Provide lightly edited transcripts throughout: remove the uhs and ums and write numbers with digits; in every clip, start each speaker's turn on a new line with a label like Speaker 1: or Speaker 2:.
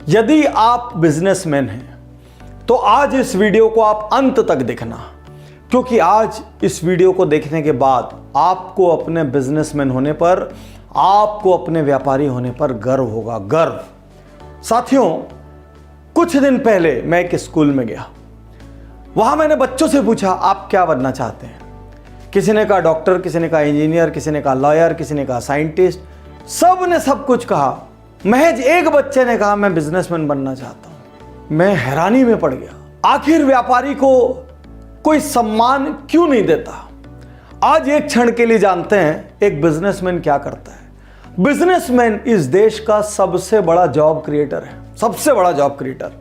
Speaker 1: यदि आप बिजनेसमैन हैं तो आज इस वीडियो को आप अंत तक देखना, क्योंकि आज इस वीडियो को देखने के बाद आपको अपने बिजनेसमैन होने पर, आपको अपने व्यापारी होने पर गर्व होगा, गर्व। साथियों, कुछ दिन पहले मैं एक स्कूल में गया। वहां मैंने बच्चों से पूछा, आप क्या बनना चाहते हैं? किसी ने कहा डॉक्टर, किसी ने कहा इंजीनियर, किसी ने कहा लॉयर, किसी ने कहा साइंटिस्ट। सब ने सब कुछ कहा। महज एक बच्चे ने कहा मैं बिजनेसमैन बनना चाहता हूं। मैं हैरानी में पड़ गया, आखिर व्यापारी को कोई सम्मान क्यों नहीं देता? आज एक क्षण के लिए जानते हैं एक बिजनेसमैन क्या करता है। बिजनेसमैन इस देश का सबसे बड़ा जॉब क्रिएटर है, सबसे बड़ा जॉब क्रिएटर।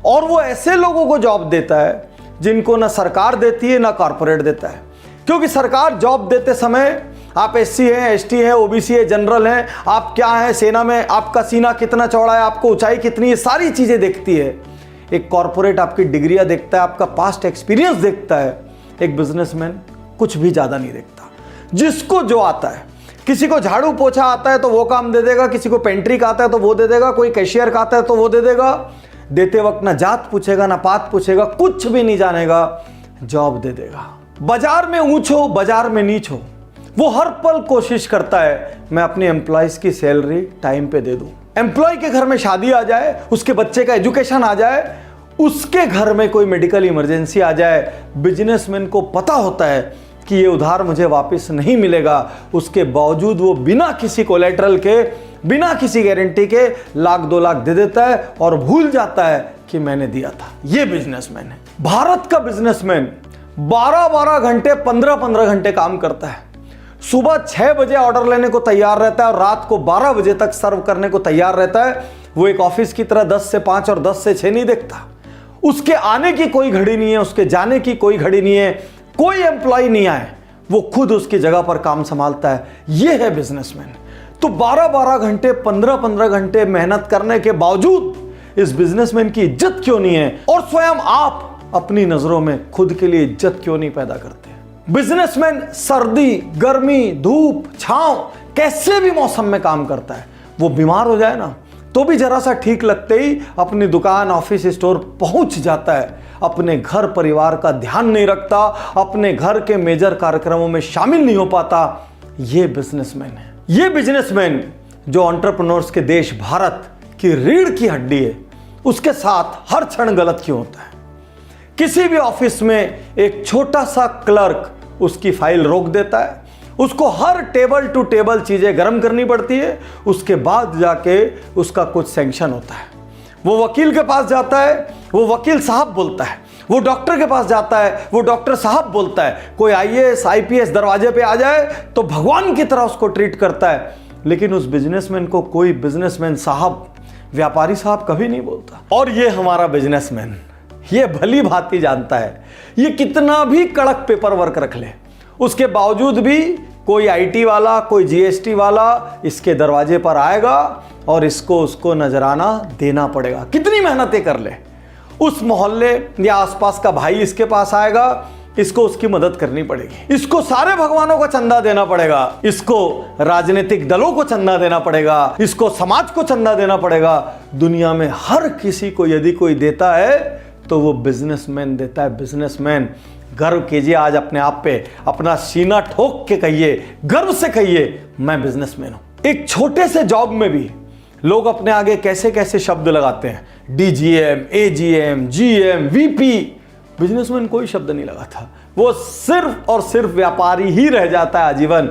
Speaker 1: और वो ऐसे लोगों को जॉब देता है जिनको ना सरकार देती है ना कॉर्पोरेट देता है। क्योंकि सरकार जॉब देते समय आप एससी हैं, एसटी हैं, ओबीसी है, जनरल हैं, आप क्या हैं, सेना में आपका सीना कितना चौड़ा है, आपको ऊंचाई कितनी है, सारी चीजें देखती है। एक कॉर्पोरेट आपकी डिग्रियां देखता है, आपका पास्ट एक्सपीरियंस देखता है। एक बिजनेसमैन कुछ भी ज्यादा नहीं देखता। जिसको जो आता है, किसी को झाड़ू पोछा आता है तो वो काम दे देगा, किसी को पेंट्री का आता है तो वो दे देगा, कोई कैशियर का आता है तो वो दे देगा। देते वक्त ना जात पूछेगा ना पात पूछेगा, कुछ भी नहीं जानेगा, जॉब दे देगा। बाजार में ऊंच हो, बाजार में नीच हो, वो हर पल कोशिश करता है मैं अपने एम्प्लॉइज की सैलरी टाइम पे दे दूं। एम्प्लॉय के घर में शादी आ जाए, उसके बच्चे का एजुकेशन आ जाए, उसके घर में कोई मेडिकल इमरजेंसी आ जाए, बिजनेसमैन को पता होता है कि ये उधार मुझे वापस नहीं मिलेगा। उसके बावजूद वो बिना किसी कोलेटरल के, बिना किसी गारंटी के लाख 2 लाख दे देता है और भूल जाता है कि मैंने दिया था। ये बिजनेसमैन है। भारत का बिजनेसमैन 12-12 घंटे, 15-15 घंटे काम करता है। सुबह 6 बजे ऑर्डर लेने को तैयार रहता है और रात को 12 बजे तक सर्व करने को तैयार रहता है। वो एक ऑफिस की तरह 10 से 5 और 10 से 6 नहीं देखता। उसके आने की कोई घड़ी नहीं है, उसके जाने की कोई घड़ी नहीं है। कोई एम्प्लॉय नहीं आए, वो खुद उसकी जगह पर काम संभालता है। ये है बिजनेसमैन। तो 12-12 घंटे, 15-15 घंटे मेहनत करने के बावजूद इस बिजनेसमैन की इज्जत क्यों नहीं है? और स्वयं आप अपनी नजरों में खुद के लिए इज्जत क्यों नहीं पैदा करते? बिजनेसमैन सर्दी, गर्मी, धूप, छांव, कैसे भी मौसम में काम करता है। वो बीमार हो जाए ना तो भी जरा सा ठीक लगते ही अपनी दुकान, ऑफिस, स्टोर पहुंच जाता है। अपने घर परिवार का ध्यान नहीं रखता, अपने घर के मेजर कार्यक्रमों में शामिल नहीं हो पाता। ये बिजनेसमैन है। ये बिजनेसमैन जो एंटरप्रेन्योर्स के देश भारत की रीढ़ की हड्डी है, उसके साथ हर क्षण गलत क्यों होता है? किसी भी ऑफिस में एक छोटा सा क्लर्क उसकी फाइल रोक देता है, उसको हर टेबल टू टेबल चीजें गर्म करनी पड़ती है, उसके बाद जाके उसका कुछ सैंक्शन होता है। वो वकील के पास जाता है, वो वकील साहब बोलता है। वो डॉक्टर के पास जाता है, वो डॉक्टर साहब बोलता है। कोई आईएएस, आईपीएस दरवाजे पे आ जाए तो भगवान की तरह उसको ट्रीट करता है। लेकिन उस बिजनेसमैन को कोई बिजनेसमैन साहब, व्यापारी साहब कभी नहीं बोलता। और ये हमारा बिजनेसमैन, ये भली भांति जानता है ये कितना भी कड़क पेपर वर्क रख ले, उसके बावजूद भी कोई आईटी वाला, कोई जीएसटी वाला इसके दरवाजे पर आएगा और इसको उसको नजराना देना पड़ेगा। कितनी मेहनतें कर ले, उस मोहल्ले या आसपास का भाई इसके पास आएगा, इसको उसकी मदद करनी पड़ेगी। इसको सारे भगवानों को चंदा देना पड़ेगा, इसको राजनीतिक दलों को चंदा देना पड़ेगा, इसको समाज को चंदा देना पड़ेगा। दुनिया में हर किसी को यदि कोई देता है तो वो बिजनेसमैन देता है। बिजनेसमैन। गर्व कीजिए आज अपने आप पे, अपना सीना ठोक के कहिए, गर्व से कहिए मैं बिजनेसमैन हूं। एक छोटे से जॉब में भी लोग अपने आगे कैसे कैसे शब्द लगाते हैं, DGM, AGM, GM, VP. Businessman कोई शब्द नहीं लगाता, वो सिर्फ और सिर्फ व्यापारी ही रह जाता है आजीवन।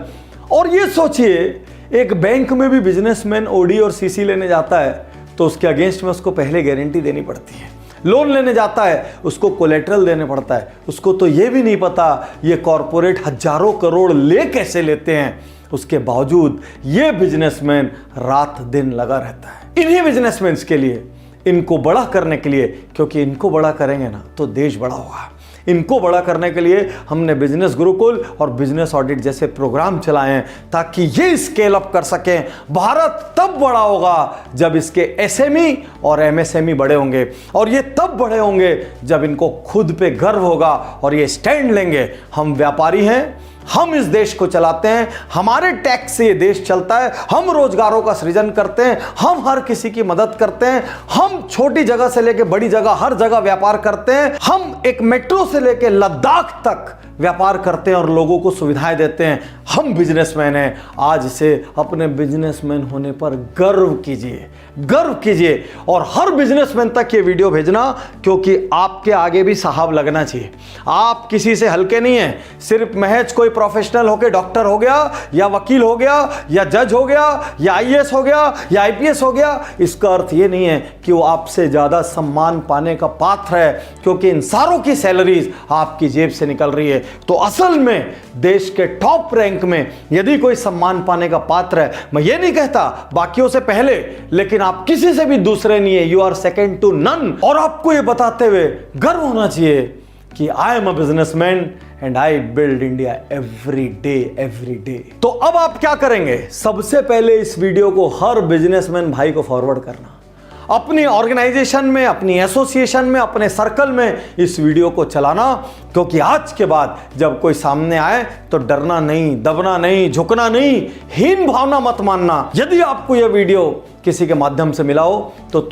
Speaker 1: और ये सोचिए, एक बैंक में भी बिजनेसमैन ओडी और सीसी लेने जाता है तो उसके अगेंस्ट में उसको पहले गारंटी देनी पड़ती है। लोन लेने जाता है, उसको कोलेटरल देने पड़ता है। उसको तो ये भी नहीं पता ये कॉर्पोरेट हजारों करोड़ ले कैसे लेते हैं। उसके बावजूद ये बिजनेसमैन रात दिन लगा रहता है इन्हीं बिजनेसमैन के लिए, इनको बड़ा करने के लिए। क्योंकि इनको बड़ा करेंगे ना तो देश बड़ा होगा। इनको बड़ा करने के लिए हमने बिजनेस गुरुकुल और बिजनेस ऑडिट जैसे प्रोग्राम चलाए हैं ताकि ये स्केल अप कर सकें। भारत तब बड़ा होगा जब इसके एसएमई और एमएसएमई बड़े होंगे, और ये तब बड़े होंगे जब इनको खुद पे गर्व होगा और ये स्टैंड लेंगे। हम व्यापारी हैं हम इस देश को चलाते हैं, हमारे टैक्स से ये देश चलता है, हम रोजगारों का सृजन करते हैं, हम हर किसी की मदद करते हैं, हम छोटी जगह से लेकर बड़ी जगह हर जगह व्यापार करते हैं, हम एक मेट्रो से लेकर लद्दाख तक व्यापार करते हैं और लोगों को सुविधाएं देते हैं। हम बिजनेसमैन हैं। आज से अपने बिजनेसमैन होने पर गर्व कीजिए, गर्व कीजिए और हर बिजनेसमैन तक ये वीडियो भेजना, क्योंकि आपके आगे भी साहब लगना चाहिए। आप किसी से हल्के नहीं हैं। सिर्फ महज कोई प्रोफेशनल होके डॉक्टर हो गया या वकील हो गया या जज हो गया या आईएएस हो गया या आईपीएस हो गया, इसका अर्थ ये नहीं है कि वो आपसे ज्यादा सम्मान पाने का पात्र है, क्योंकि इन सारों की सैलरीज आपकी जेब से निकल रही है। तो असल में देश के टॉप रैंक में यदि कोई सम्मान पाने का पात्र है, मैं ये नहीं कहता बाकियों से पहले, लेकिन आप किसी से भी दूसरे नहीं है, you are second to none. और आपको ये बताते हुए गर्व होना चाहिए कि I am a businessman and I build India every day. तो अब आप क्या करेंगे? सबसे पहले इस वीडियो को हर बिजनेसमैन भाई को फॉरवर्ड करना, अपनी ऑर्गेनाइजेशन में, अपनी एसोसिएशन में, अपने सर्कल में इस वीडियो को चलाना, क्योंकि आज के बाद जब कोई सामने आए तो डरना नहीं, दबना नहीं, झुकना नहीं, हीन भावना मत मानना। यदि आपको यह वीडियो किसी के माध्यम से मिला हो तो